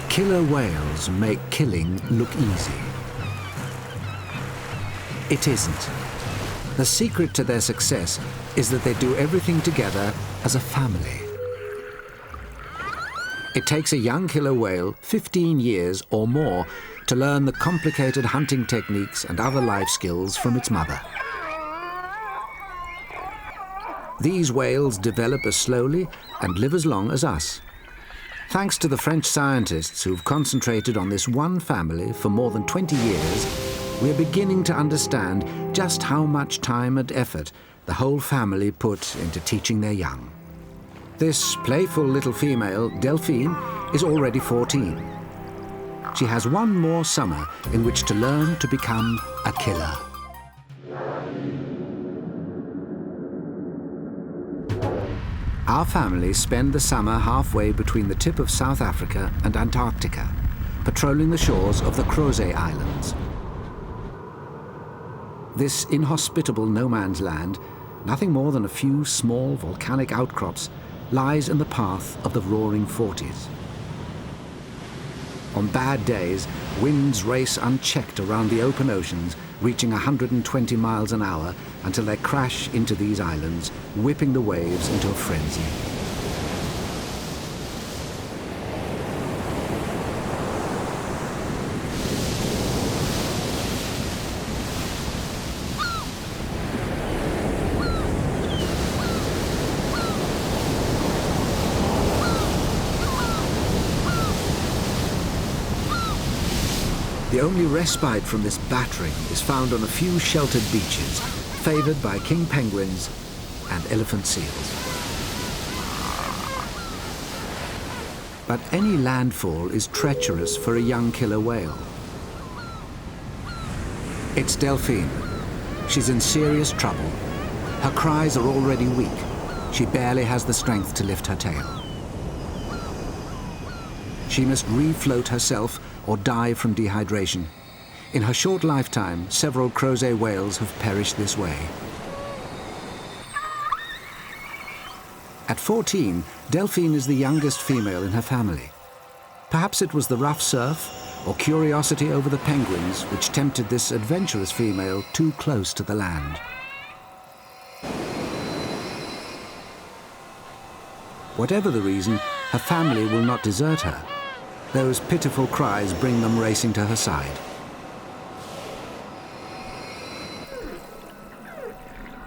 Killer whales make killing look easy. It isn't. The secret to their success is that they do everything together as a family. It takes a young killer whale 15 years or more to learn the complicated hunting techniques and other life skills from its mother. These whales develop as slowly and live as long as us. Thanks to the French scientists who've concentrated on this one family for more than 20 years, we're beginning to understand just how much time and effort the whole family put into teaching their young. This playful little female, Delphine, is already 14. She has one more summer in which to learn to become a killer. Our families spend the summer halfway between the tip of South Africa and Antarctica, patrolling the shores of the Crozet Islands. This inhospitable no-man's land, nothing more than a few small volcanic outcrops, lies in the path of the roaring 40s. On bad days, winds race unchecked around the open oceans, reaching 120 miles an hour until they crash into these islands, whipping the waves into a frenzy. The only respite from this battering is found on a few sheltered beaches, favored by king penguins and elephant seals. But any landfall is treacherous for a young killer whale. It's Delphine. She's in serious trouble. Her cries are already weak. She barely has the strength to lift her tail. She must refloat herself or die from dehydration. In her short lifetime, several Crozet whales have perished this way. At 14, Delphine is the youngest female in her family. Perhaps it was the rough surf or curiosity over the penguins which tempted this adventurous female too close to the land. Whatever the reason, her family will not desert her. Those pitiful cries bring them racing to her side.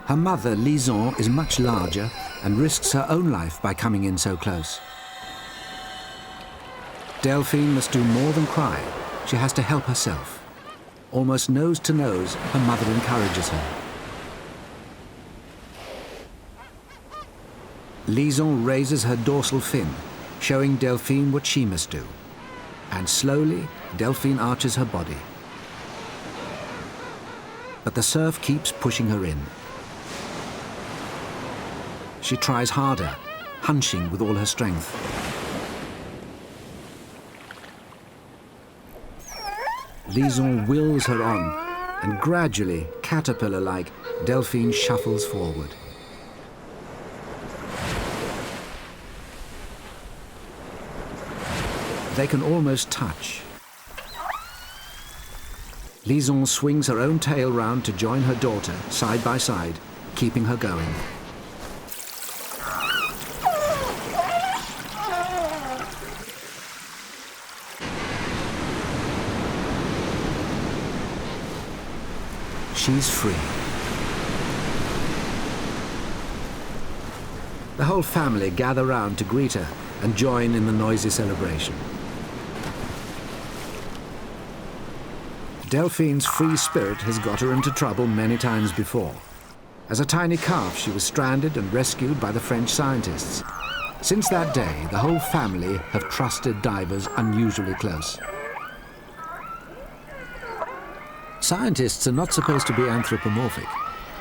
Her mother, Lison, is much larger and risks her own life by coming in so close. Delphine must do more than cry. She has to help herself. Almost nose to nose, her mother encourages her. Lison raises her dorsal fin, showing Delphine what she must do. And slowly, Delphine arches her body. But the surf keeps pushing her in. She tries harder, hunching with all her strength. Lison wills her on, and gradually, caterpillar-like, Delphine shuffles forward. They can almost touch. Lison swings her own tail round to join her daughter, side by side, keeping her going. She's free. The whole family gather round to greet her and join in the noisy celebration. Delphine's free spirit has got her into trouble many times before. As a tiny calf, she was stranded and rescued by the French scientists. Since that day, the whole family have trusted divers unusually close. Scientists are not supposed to be anthropomorphic,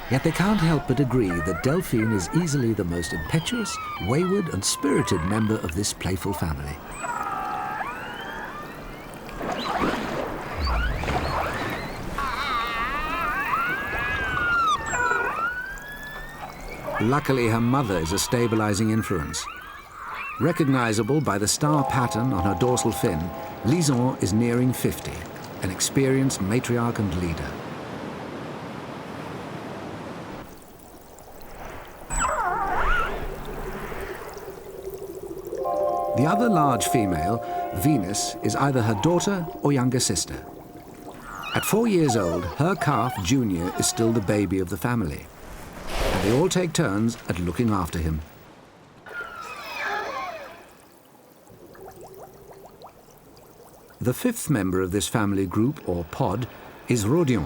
yet they can't help but agree that Delphine is easily the most impetuous, wayward, and spirited member of this playful family. Luckily, her mother is a stabilizing influence. Recognizable by the star pattern on her dorsal fin, Lison is nearing 50, an experienced matriarch and leader. The other large female, Venus, is either her daughter or younger sister. At 4 years old, her calf, Junior, is still the baby of the family, and they all take turns at looking after him. The fifth member of this family group, or pod, is Rodion,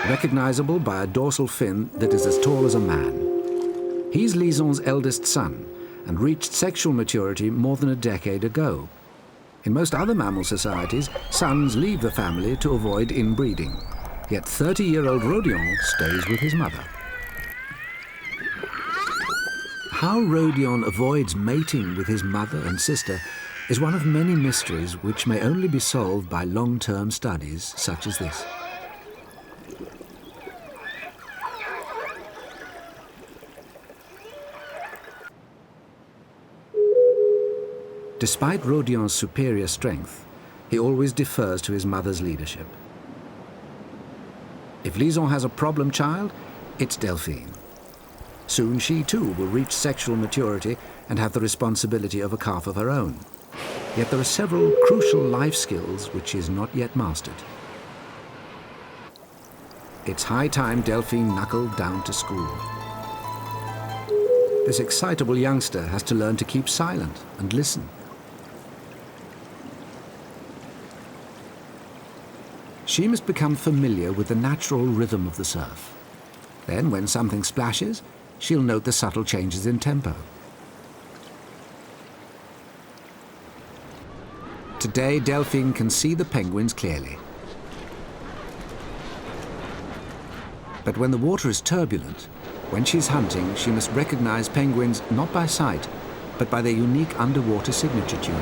recognizable by a dorsal fin that is as tall as a man. He's Lison's eldest son and reached sexual maturity more than a decade ago. In most other mammal societies, sons leave the family to avoid inbreeding, yet 30-year-old Rodion stays with his mother. How Rodion avoids mating with his mother and sister is one of many mysteries which may only be solved by long-term studies such as this. Despite Rodion's superior strength, he always defers to his mother's leadership. If Lison has a problem child, it's Delphine. Soon she too will reach sexual maturity and have the responsibility of a calf of her own. Yet there are several crucial life skills which she has not yet mastered. It's high time Delphine knuckled down to school. This excitable youngster has to learn to keep silent and listen. She must become familiar with the natural rhythm of the surf. Then, when something splashes, she'll note the subtle changes in tempo. Today, Delphine can see the penguins clearly. But when the water is turbulent, when she's hunting, she must recognize penguins not by sight, but by their unique underwater signature tune.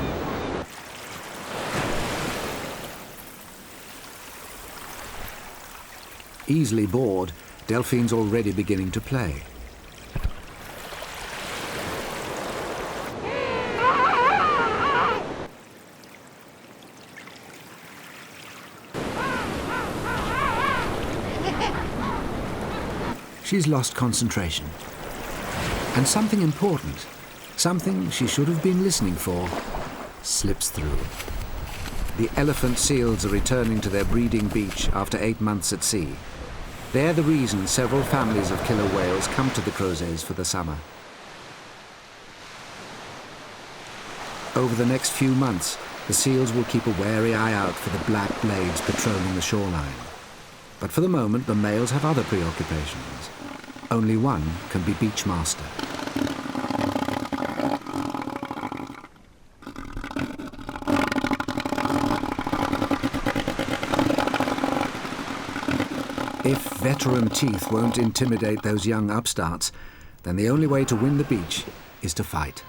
Easily bored, Delphine's already beginning to play. She's lost concentration. And something important, something she should have been listening for, slips through. The elephant seals are returning to their breeding beach after 8 months at sea. They're the reason several families of killer whales come to the Crozets for the summer. Over the next few months, the seals will keep a wary eye out for the black blades patrolling the shoreline. But for the moment, the males have other preoccupations. Only one can be beach master. If veteran teeth won't intimidate those young upstarts, then the only way to win the beach is to fight.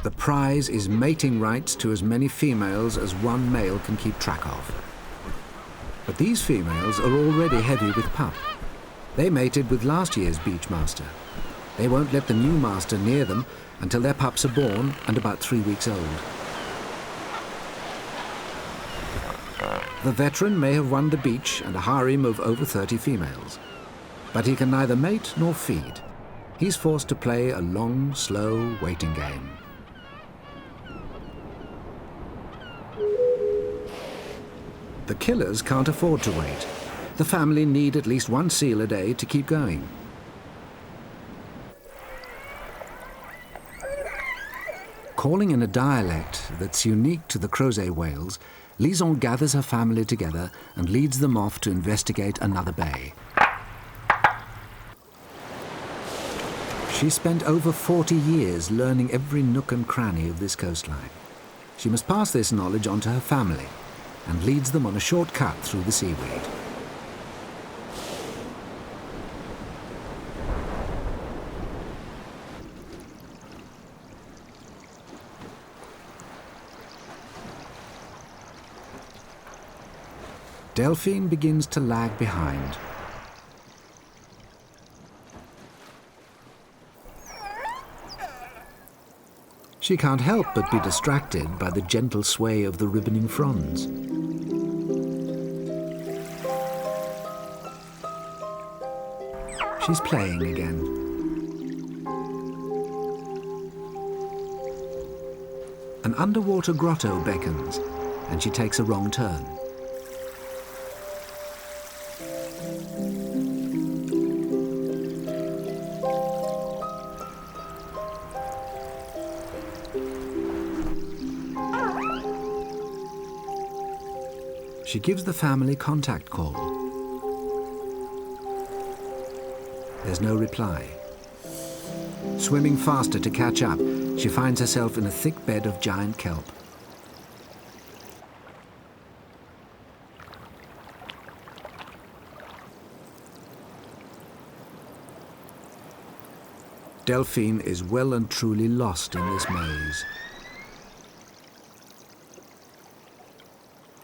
The prize is mating rights to as many females as one male can keep track of. But these females are already heavy with pup. They mated with last year's beach master. They won't let the new master near them until their pups are born and about 3 weeks old. The veteran may have won the beach and a harem of over 30 females, but he can neither mate nor feed. He's forced to play a long, slow waiting game. The killers can't afford to wait. The family need at least one seal a day to keep going. Calling in a dialect that's unique to the Crozet whales, Lison gathers her family together and leads them off to investigate another bay. She spent over 40 years learning every nook and cranny of this coastline. She must pass this knowledge on to her family and leads them on a short cut through the seaweed. Delphine begins to lag behind. She can't help but be distracted by the gentle sway of the ribboning fronds. She's playing again. An underwater grotto beckons, and she takes a wrong turn. She gives the family contact call. There's no reply. Swimming faster to catch up, she finds herself in a thick bed of giant kelp. Delphine is well and truly lost in this maze.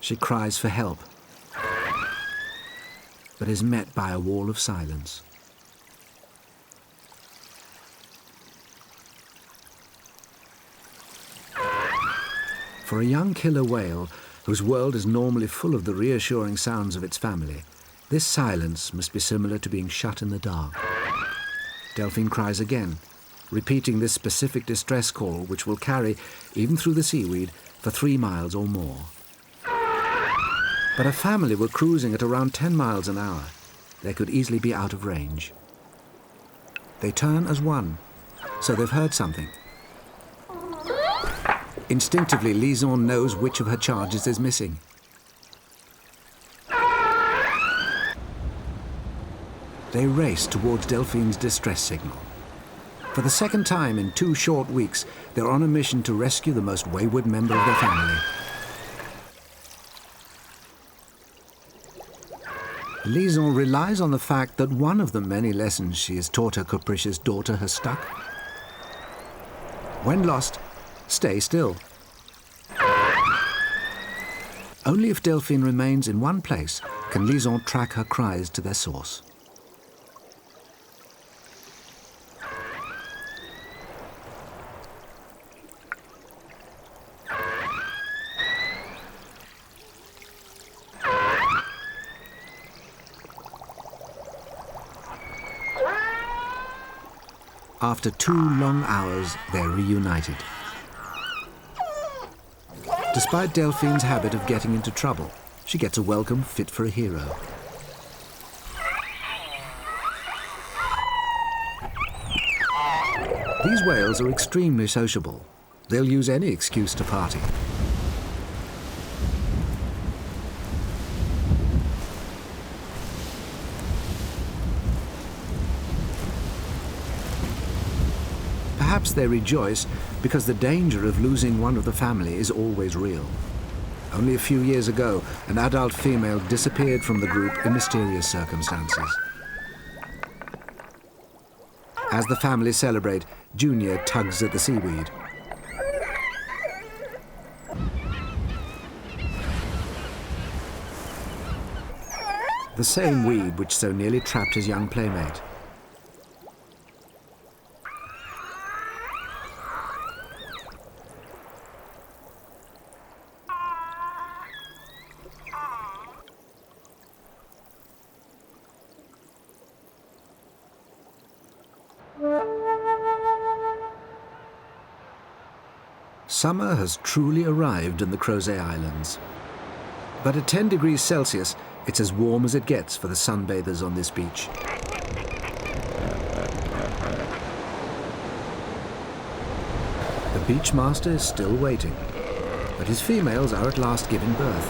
She cries for help, but is met by a wall of silence. For a young killer whale, whose world is normally full of the reassuring sounds of its family, this silence must be similar to being shut in the dark. Delphine cries again, repeating this specific distress call, which will carry, even through the seaweed, for 3 miles or more. But her family were cruising at around 10 miles an hour. They could easily be out of range. They turn as one, so they've heard something. Instinctively, Liaison knows which of her charges is missing. They race towards Delphine's distress signal. For the second time in 2 short weeks, they're on a mission to rescue the most wayward member of their family. Liaison relies on the fact that one of the many lessons she has taught her capricious daughter has stuck. When lost, stay still. Only if Delphine remains in one place can Liaison track her cries to their source. After 2 long hours, they're reunited. Despite Delphine's habit of getting into trouble, she gets a welcome fit for a hero. These whales are extremely sociable. They'll use any excuse to party. Perhaps they rejoice because the danger of losing one of the family is always real. Only a few years ago, an adult female disappeared from the group in mysterious circumstances. As the family celebrate, Junior tugs at the seaweed. The same weed which so nearly trapped his young playmate. Summer has truly arrived in the Crozet Islands. But at 10 degrees Celsius, it's as warm as it gets for the sunbathers on this beach. The beachmaster is still waiting, but his females are at last giving birth.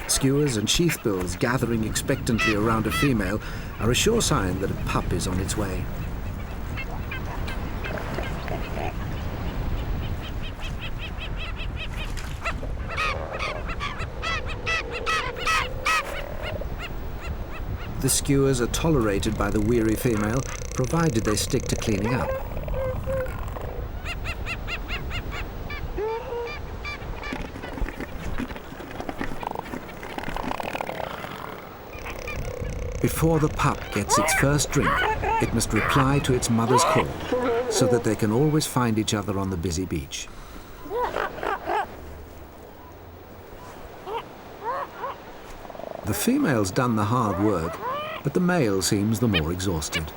Skewers and sheathbills gathering expectantly around a female are a sure sign that a pup is on its way. The skewers are tolerated by the weary female, provided they stick to cleaning up. Before the pup gets its first drink, it must reply to its mother's call, so that they can always find each other on the busy beach. The female's done the hard work, but the male seems the more exhausted.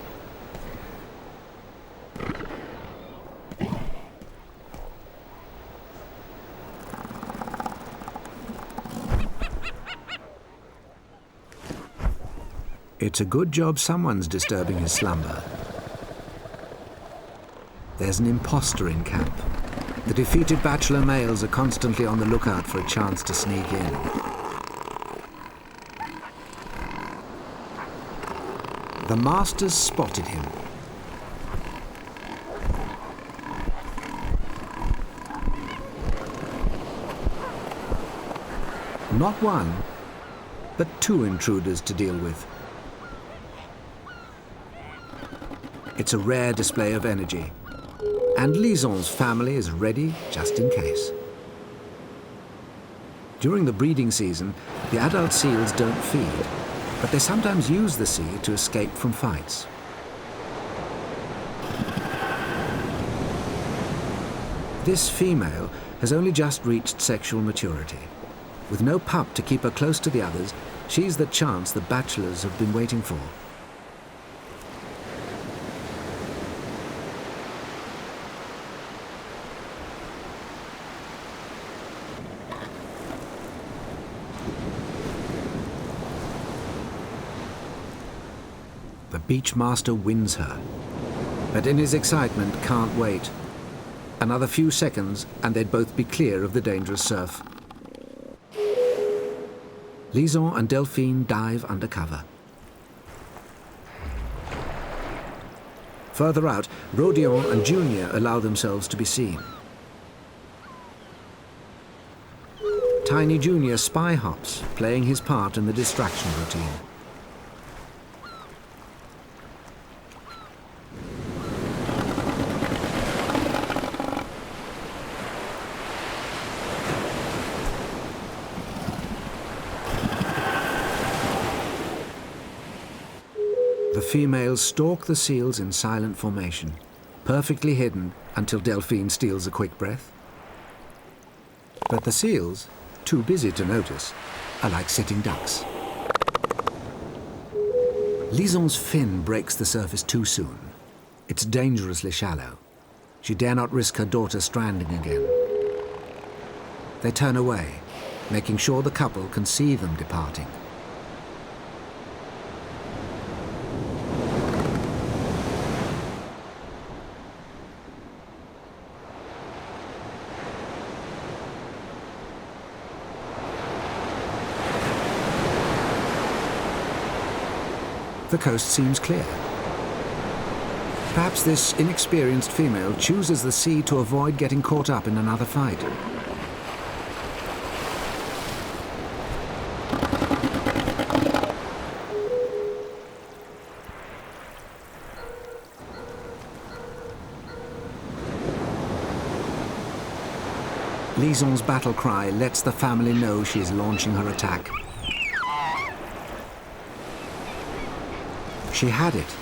It's a good job someone's disturbing his slumber. There's an imposter in camp. The defeated bachelor males are constantly on the lookout for a chance to sneak in. The masters spotted him. Not one, but two intruders to deal with. It's a rare display of energy, and Lison's family is ready just in case. During the breeding season, the adult seals don't feed, but they sometimes use the sea to escape from fights. This female has only just reached sexual maturity. With no pup to keep her close to the others, she's the chance the bachelors have been waiting for. The beachmaster wins her, but in his excitement can't wait. Another few seconds and they'd both be clear of the dangerous surf. Lison and Delphine dive under cover. Further out, Rodion and Junior allow themselves to be seen. Tiny Junior spy hops, playing his part in the distraction routine. The females stalk the seals in silent formation, perfectly hidden until Delphine steals a quick breath. But the seals, too busy to notice, are like sitting ducks. Lison's fin breaks the surface too soon. It's dangerously shallow. She dare not risk her daughter stranding again. They turn away, making sure the couple can see them departing. The coast seems clear. Perhaps this inexperienced female chooses the sea to avoid getting caught up in another fight. Lison's battle cry lets the family know she is launching her attack. She had it,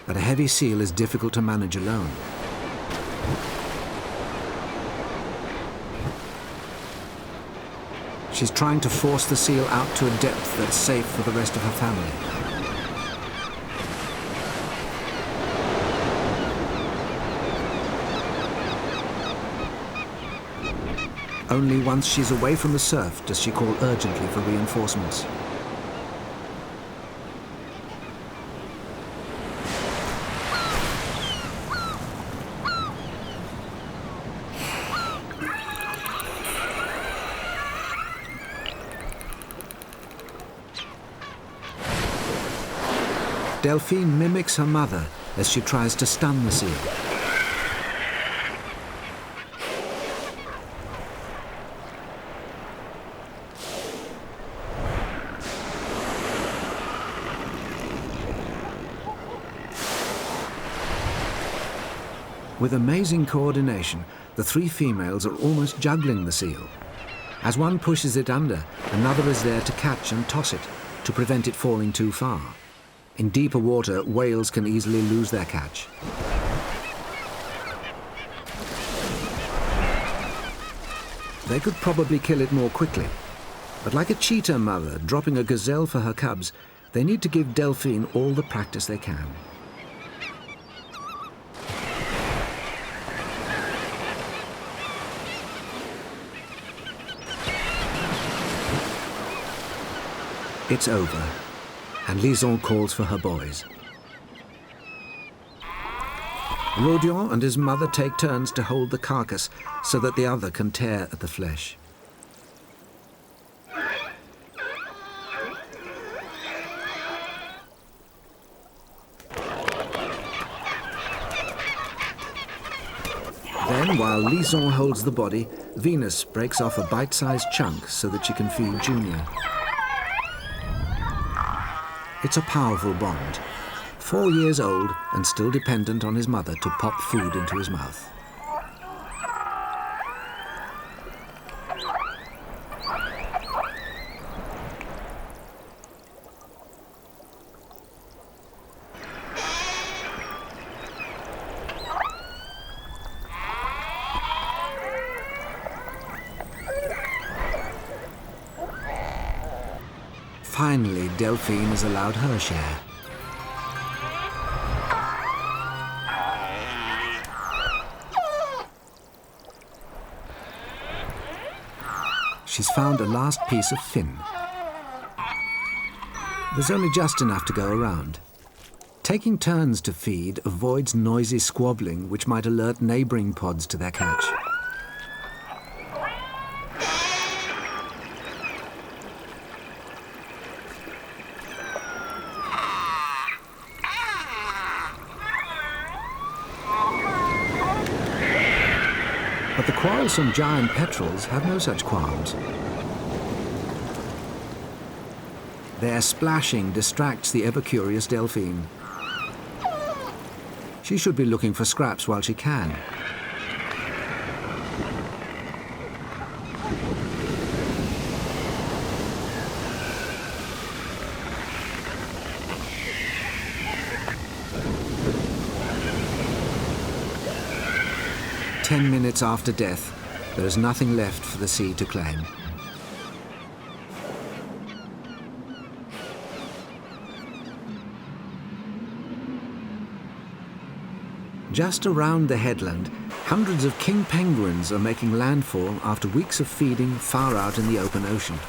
but a heavy seal is difficult to manage alone. She's trying to force the seal out to a depth that's safe for the rest of her family. Only once she's away from the surf does she call urgently for reinforcements. Delphine mimics her mother as she tries to stun the seal. With amazing coordination, the three females are almost juggling the seal. As one pushes it under, another is there to catch and toss it, to prevent it falling too far. In deeper water, whales can easily lose their catch. They could probably kill it more quickly, but like a cheetah mother dropping a gazelle for her cubs, they need to give Delphine all the practice they can. It's over, and Lison calls for her boys. Rodion and his mother take turns to hold the carcass so that the other can tear at the flesh. Then, while Lison holds the body, Venus breaks off a bite-sized chunk so that she can feed Junior. It's a powerful bond. 4 years old and still dependent on his mother to pop food into his mouth. Finally, Delphine is allowed her share. She's found a last piece of fin. There's only just enough to go around. Taking turns to feed avoids noisy squabbling which might alert neighbouring pods to their catch. But the quarrelsome giant petrels have no such qualms. Their splashing distracts the ever-curious Delphine. She should be looking for scraps while she can. "10 minutes after death, there is nothing left for the sea to claim. Just around the headland, hundreds of king penguins are making landfall after weeks of feeding far out in the open ocean.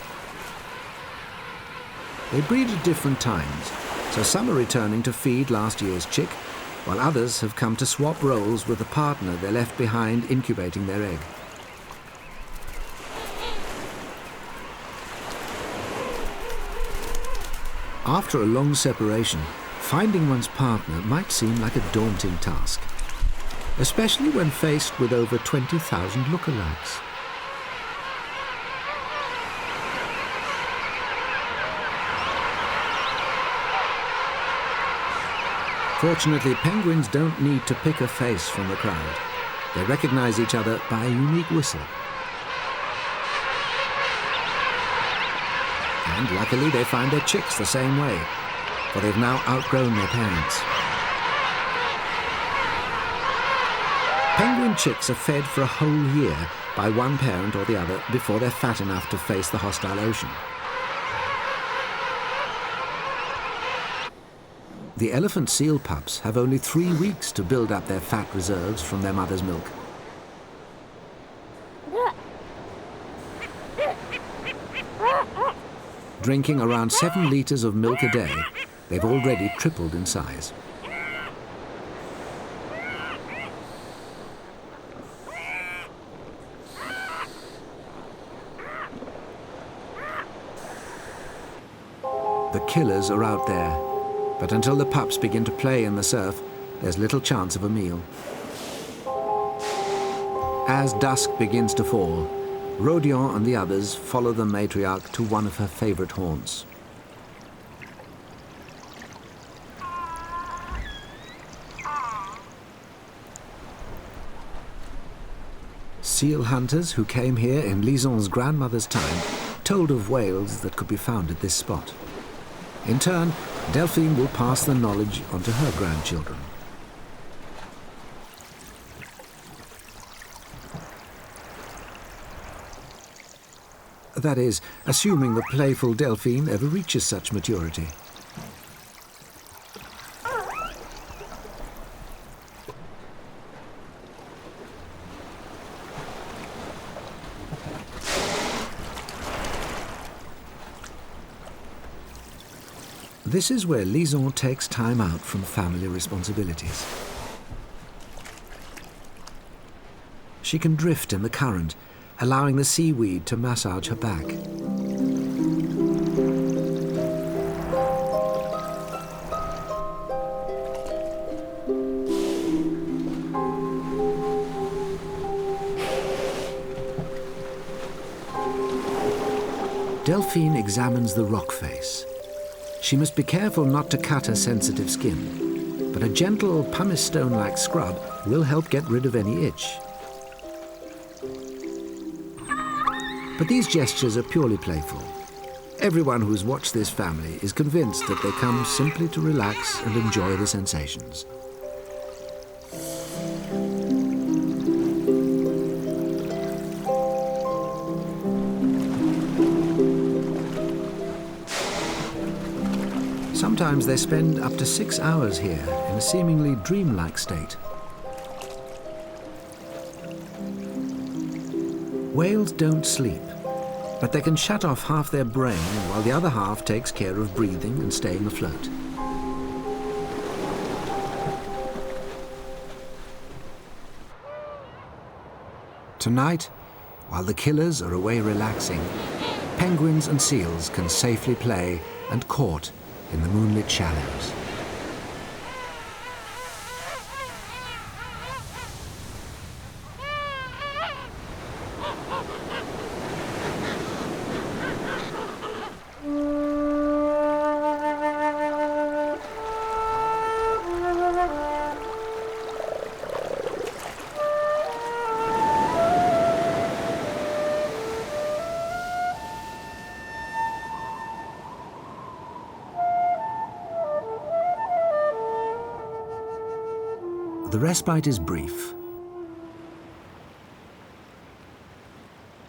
They breed at different times, so some are returning to feed last year's chick, while others have come to swap roles with the partner they left behind incubating their egg. After a long separation, finding one's partner might seem like a daunting task, especially when faced with over 20,000 lookalikes. Fortunately, penguins don't need to pick a face from the crowd. They recognize each other by a unique whistle. And luckily, they find their chicks the same way, for they've now outgrown their parents. Penguin chicks are fed for a whole year by one parent or the other before they're fat enough to face the hostile ocean. The elephant seal pups have only 3 weeks to build up their fat reserves from their mother's milk. Drinking around 7 litres of milk a day, they've already tripled in size. The killers are out there, but until the pups begin to play in the surf, there's little chance of a meal. As dusk begins to fall, Rodion and the others follow the matriarch to one of her favorite haunts. Seal hunters who came here in Lison's grandmother's time told of whales that could be found at this spot. In turn, Delphine will pass the knowledge on to her grandchildren. That is, assuming the playful Delphine ever reaches such maturity. This is where Lison takes time out from family responsibilities. She can drift in the current, allowing the seaweed to massage her back. Delphine examines the rock face. She must be careful not to cut her sensitive skin, but a gentle pumice stone-like scrub will help get rid of any itch. But these gestures are purely playful. Everyone who's watched this family is convinced that they come simply to relax and enjoy the sensations. Sometimes they spend up to 6 hours here in a seemingly dreamlike state. Whales don't sleep, but they can shut off half their brain while the other half takes care of breathing and staying afloat. Tonight, while the killers are away relaxing, penguins and seals can safely play and court in the moonlit shallows. The respite is brief.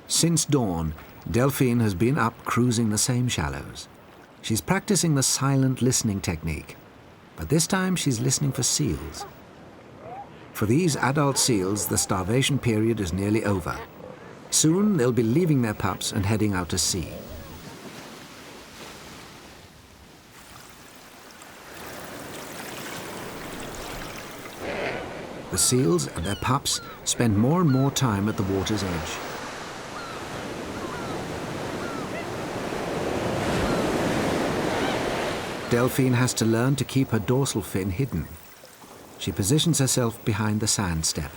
Since dawn, Delphine has been up cruising the same shallows. She's practicing the silent listening technique, but this time she's listening for seals. For these adult seals, the starvation period is nearly over. Soon they'll be leaving their pups and heading out to sea. The seals and their pups spend more and more time at the water's edge. Delphine has to learn to keep her dorsal fin hidden. She positions herself behind the sand step.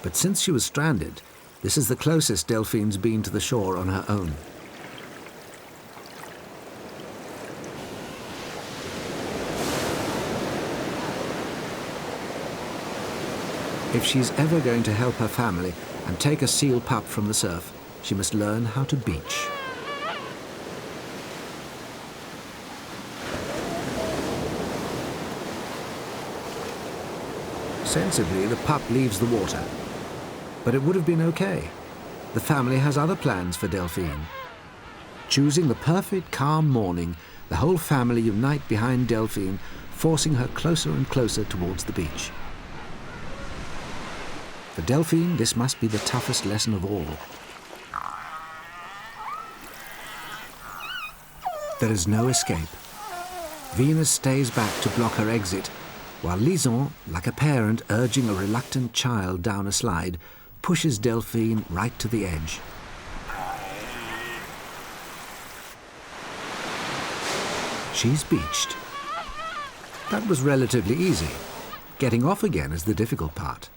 But since she was stranded, this is the closest Delphine's been to the shore on her own. If she's ever going to help her family and take a seal pup from the surf, she must learn how to beach. Sensibly, the pup leaves the water. But it would have been okay. The family has other plans for Delphine. Choosing the perfect calm morning, the whole family unite behind Delphine, forcing her closer and closer towards the beach. For Delphine, this must be the toughest lesson of all. There is no escape. Venus stays back to block her exit, while Lison, like a parent urging a reluctant child down a slide, pushes Delphine right to the edge. She's beached. That was relatively easy. Getting off again is the difficult part.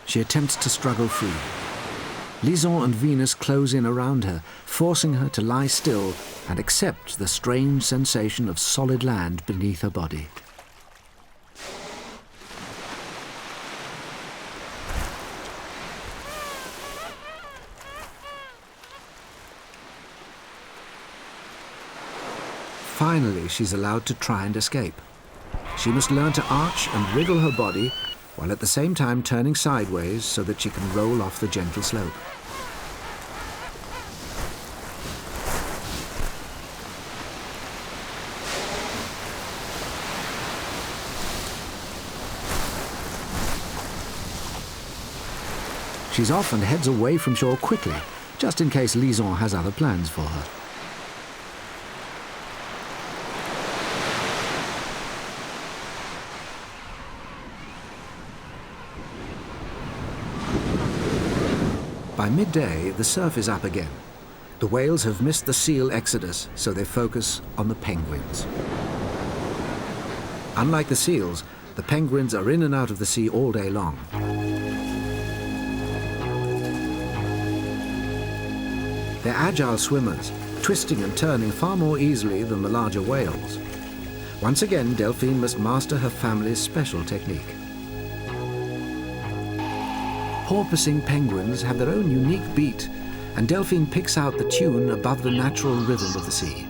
She attempts to struggle free. Lison and Venus close in around her, forcing her to lie still and accept the strange sensation of solid land beneath her body. Finally, she's allowed to try and escape. She must learn to arch and wriggle her body, while at the same time turning sideways so that she can roll off the gentle slope. She's off and heads away from shore quickly, just in case Liaison has other plans for her. By midday, the surf is up again. The whales have missed the seal exodus, so they focus on the penguins. Unlike the seals, the penguins are in and out of the sea all day long. They're agile swimmers, twisting and turning far more easily than the larger whales. Once again, Delphine must master her family's special technique. Porpoising penguins have their own unique beat, and Delphine picks out the tune above the natural rhythm of the sea.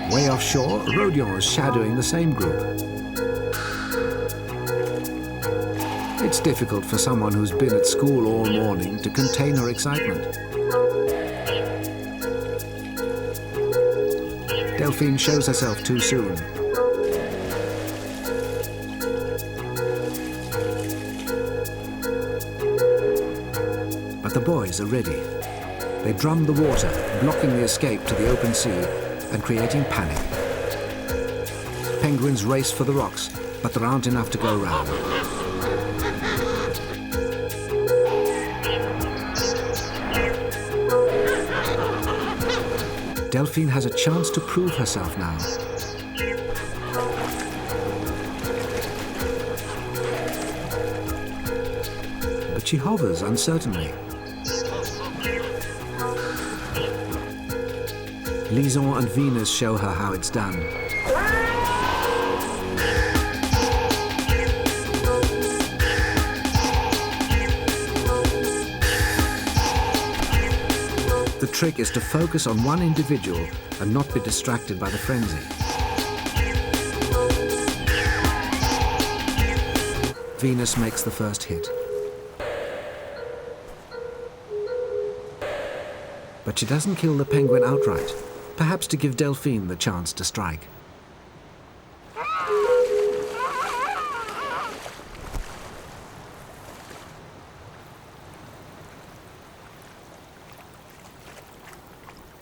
Way offshore, Rodion is shadowing the same group. It's difficult for someone who's been at school all morning to contain her excitement. Delphine shows herself too soon. But the boys are ready. They drum the water, blocking the escape to the open sea and creating panic. Penguins race for the rocks, but there aren't enough to go round. Delphine has a chance to prove herself now. But she hovers uncertainly. Liaison and Venus show her how it's done. The trick is to focus on one individual and not be distracted by the frenzy. Venus makes the first hit. But she doesn't kill the penguin outright, perhaps to give Delphine the chance to strike.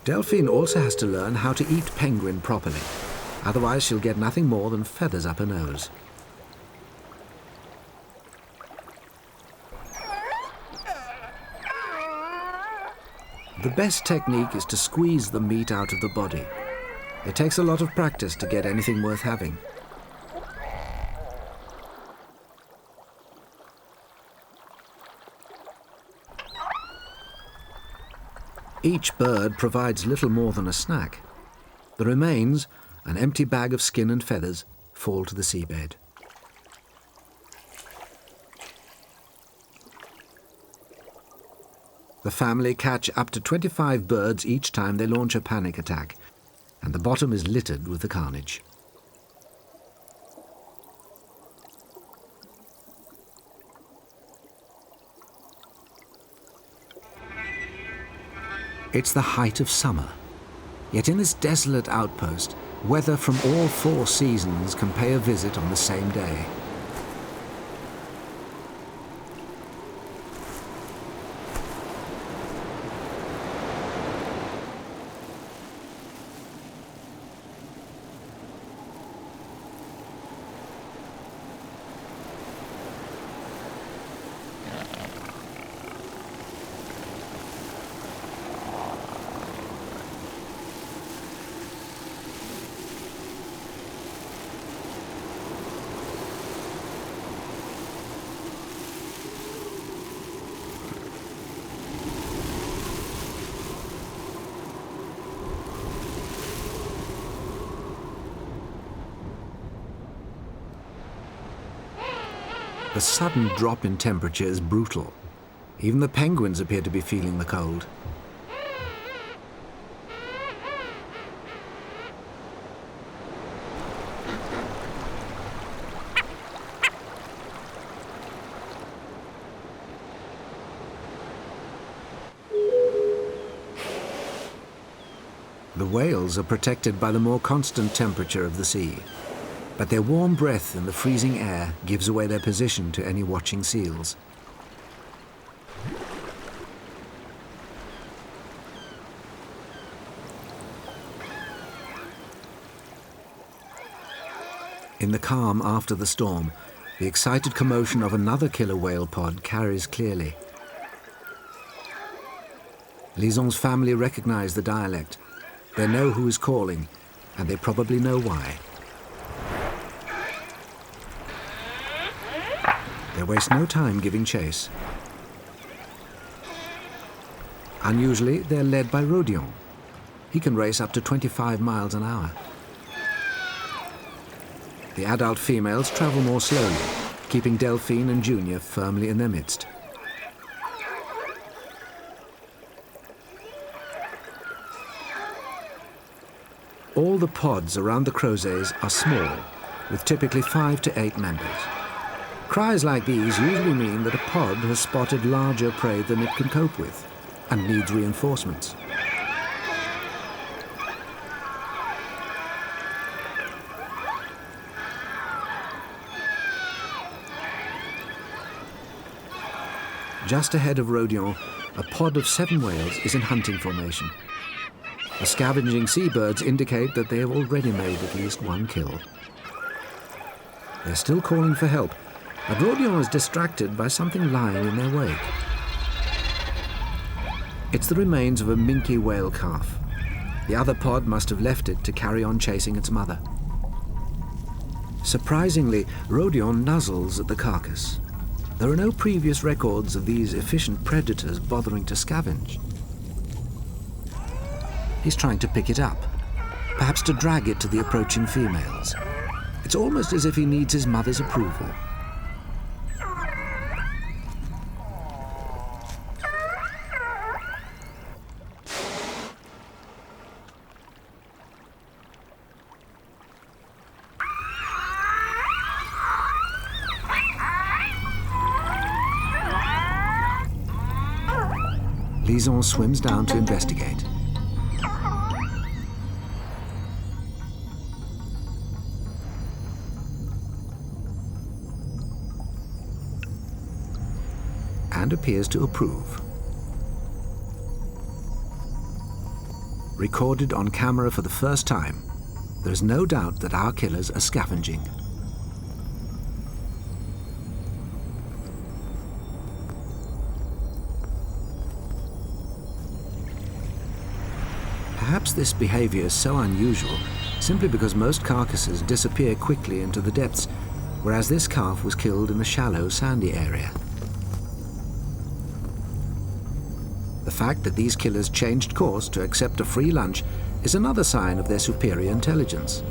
Delphine also has to learn how to eat penguin properly, otherwise she'll get nothing more than feathers up her nose. The best technique is to squeeze the meat out of the body. It takes a lot of practice to get anything worth having. Each bird provides little more than a snack. The remains, an empty bag of skin and feathers, fall to the seabed. The family catch up to 25 birds each time they launch a panic attack, and the bottom is littered with the carnage. It's the height of summer, yet in this desolate outpost, weather from all 4 seasons can pay a visit on the same day. The sudden drop in temperature is brutal. Even the penguins appear to be feeling the cold. The whales are protected by the more constant temperature of the sea, but their warm breath in the freezing air gives away their position to any watching seals. In the calm after the storm, the excited commotion of another killer whale pod carries clearly. Lison's family recognize the dialect. They know who is calling, and they probably know why. They waste no time giving chase. Unusually, they're led by Rodion. He can race up to 25 miles an hour. The adult females travel more slowly, keeping Delphine and Junior firmly in their midst. All the pods around the crozets are small, with typically 5 to 8 members. Cries like these usually mean that a pod has spotted larger prey than it can cope with and needs reinforcements. Just ahead of Rodion, a pod of 7 whales is in hunting formation. The scavenging seabirds indicate that they have already made at least 1 kill. They're still calling for help, but Rodion is distracted by something lying in their wake. It's the remains of a Minke whale calf. The other pod must have left it to carry on chasing its mother. Surprisingly, Rodion nuzzles at the carcass. There are no previous records of these efficient predators bothering to scavenge. He's trying to pick it up, perhaps to drag it to the approaching females. It's almost as if he needs his mother's approval. Lison swims down to investigate. And appears to approve. Recorded on camera for the first time, there is no doubt that our killers are scavenging. Perhaps this behavior is so unusual simply because most carcasses disappear quickly into the depths, whereas this calf was killed in a shallow, sandy area. The fact that these killers changed course to accept a free lunch is another sign of their superior intelligence.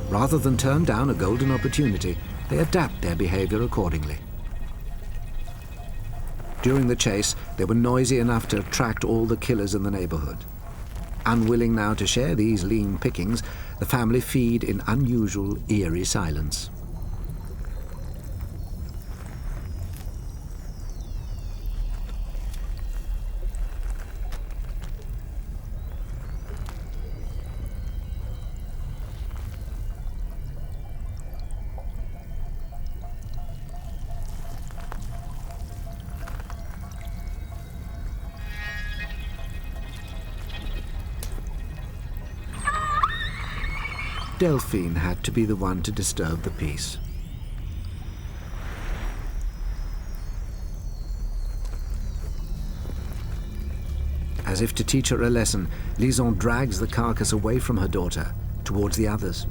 Rather than turn down a golden opportunity, they adapt their behavior accordingly. During the chase, they were noisy enough to attract all the killers in the neighborhood. Unwilling now to share these lean pickings, the family feed in unusual, eerie silence. Delphine had to be the one to disturb the peace. As if to teach her a lesson, Lison drags the carcass away from her daughter, towards the others.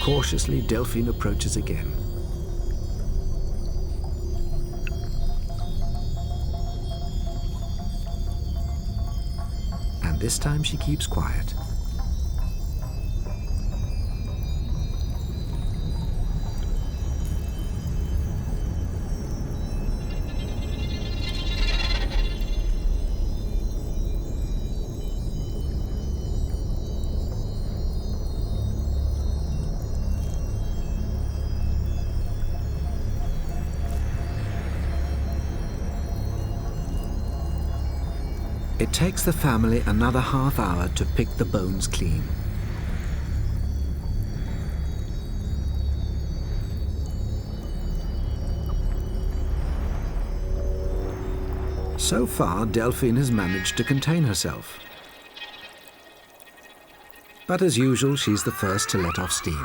Cautiously, Delphine approaches again. And this time she keeps quiet. It takes the family another half hour to pick the bones clean. So far, Delphine has managed to contain herself. But as usual, she's the first to let off steam.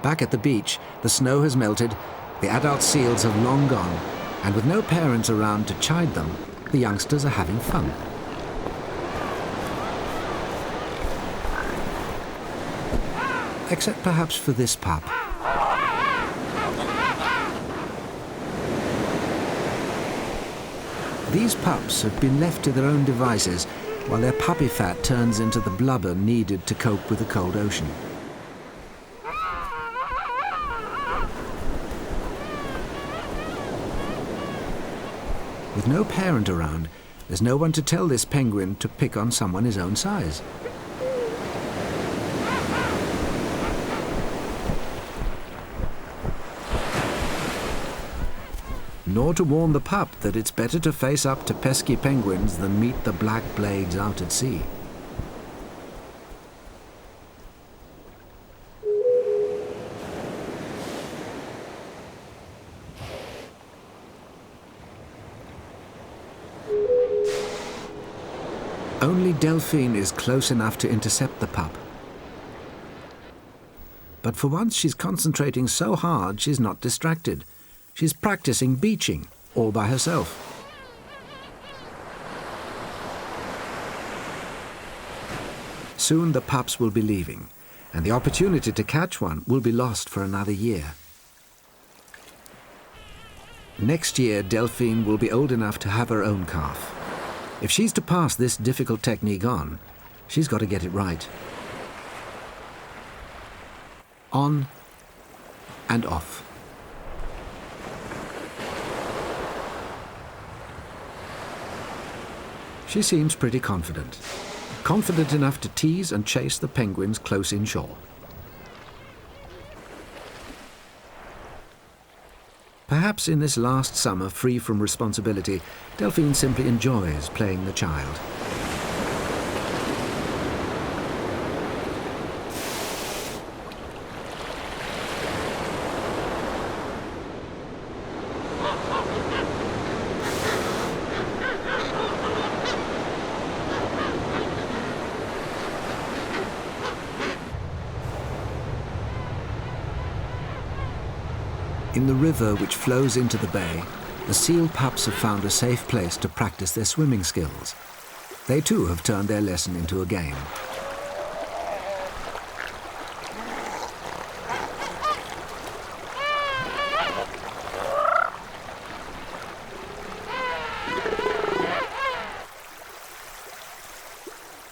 Back at the beach, the snow has melted, the adult seals have long gone, and with no parents around to chide them, the youngsters are having fun. Except perhaps for this pup. These pups have been left to their own devices while their puppy fat turns into the blubber needed to cope with the cold ocean. With no parent around, there's no one to tell this penguin to pick on someone his own size. Nor to warn the pup that it's better to face up to pesky penguins than meet the black blades out at sea. Only Delphine is close enough to intercept the pup. But for once she's concentrating so hard she's not distracted. She's practicing beaching, all by herself. Soon the pups will be leaving, and the opportunity to catch one will be lost for another year. Next year, Delphine will be old enough to have her own calf. If she's to pass this difficult technique on, she's got to get it right. On and off. She seems pretty confident. Confident enough to tease and chase the penguins close inshore. Perhaps in this last summer free from responsibility, Delphine simply enjoys playing the child. In the river which flows into the bay, the seal pups have found a safe place to practice their swimming skills. They too have turned their lesson into a game.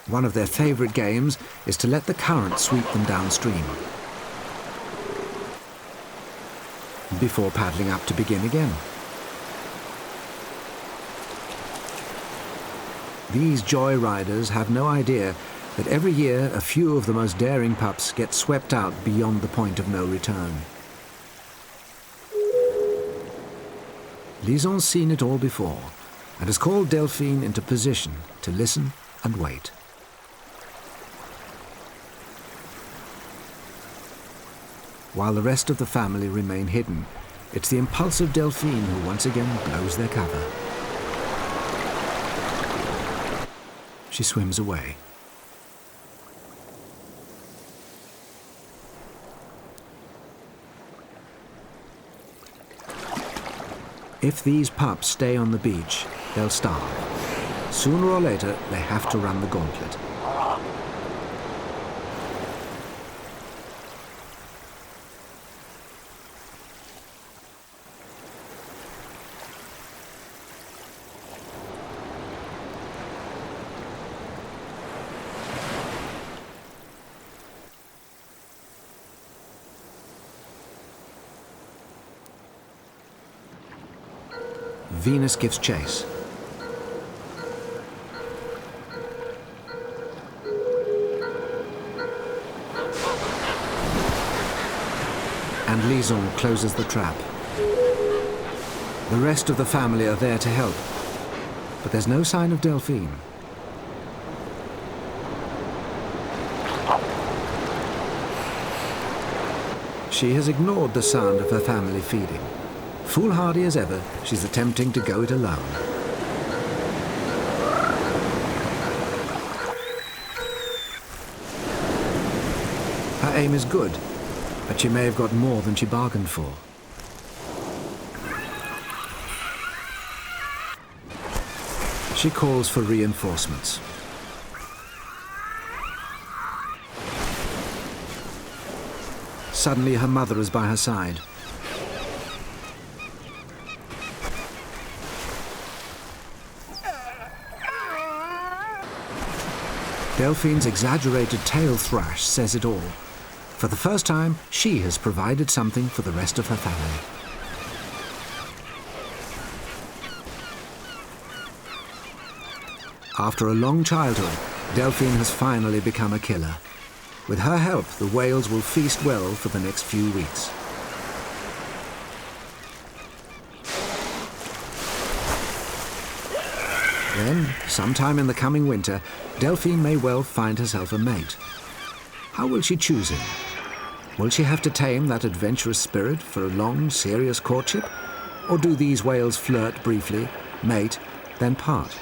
One of their favorite games is to let the current sweep them downstream, before paddling up to begin again. These joy riders have no idea that every year a few of the most daring pups get swept out beyond the point of no return. Lison's seen it all before and has called Delphine into position to listen and wait. While the rest of the family remain hidden, it's the impulsive Delphine who once again blows their cover. She swims away. If these pups stay on the beach, they'll starve. Sooner or later, they have to run the gauntlet. Venus gives chase. And Liaison closes the trap. The rest of the family are there to help, but there's no sign of Delphine. She has ignored the sound of her family feeding. Foolhardy as ever, she's attempting to go it alone. Her aim is good, but she may have got more than she bargained for. She calls for reinforcements. Suddenly, her mother is by her side. Delphine's exaggerated tail thrash says it all. For the first time, she has provided something for the rest of her family. After a long childhood, Delphine has finally become a killer. With her help, the whales will feast well for the next few weeks. Then, sometime in the coming winter, Delphine may well find herself a mate. How will she choose him? Will she have to tame that adventurous spirit for a long, serious courtship? Or do these whales flirt briefly, mate, then part?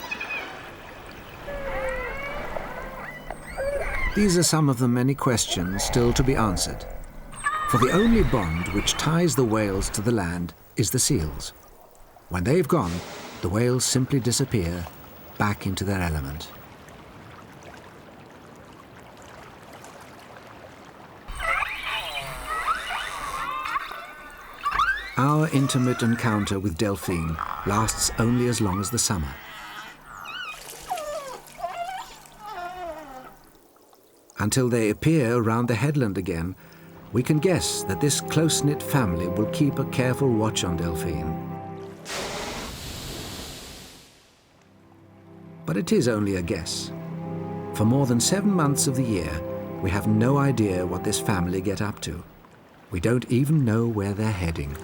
These are some of the many questions still to be answered. For the only bond which ties the whales to the land is the seals. When they've gone, the whales simply disappear back into their element. Our intimate encounter with Delphine lasts only as long as the summer. Until they appear around the headland again, we can guess that this close-knit family will keep a careful watch on Delphine. But it is only a guess. For more than 7 months of the year, we have no idea what this family get up to. We don't even know where they're heading.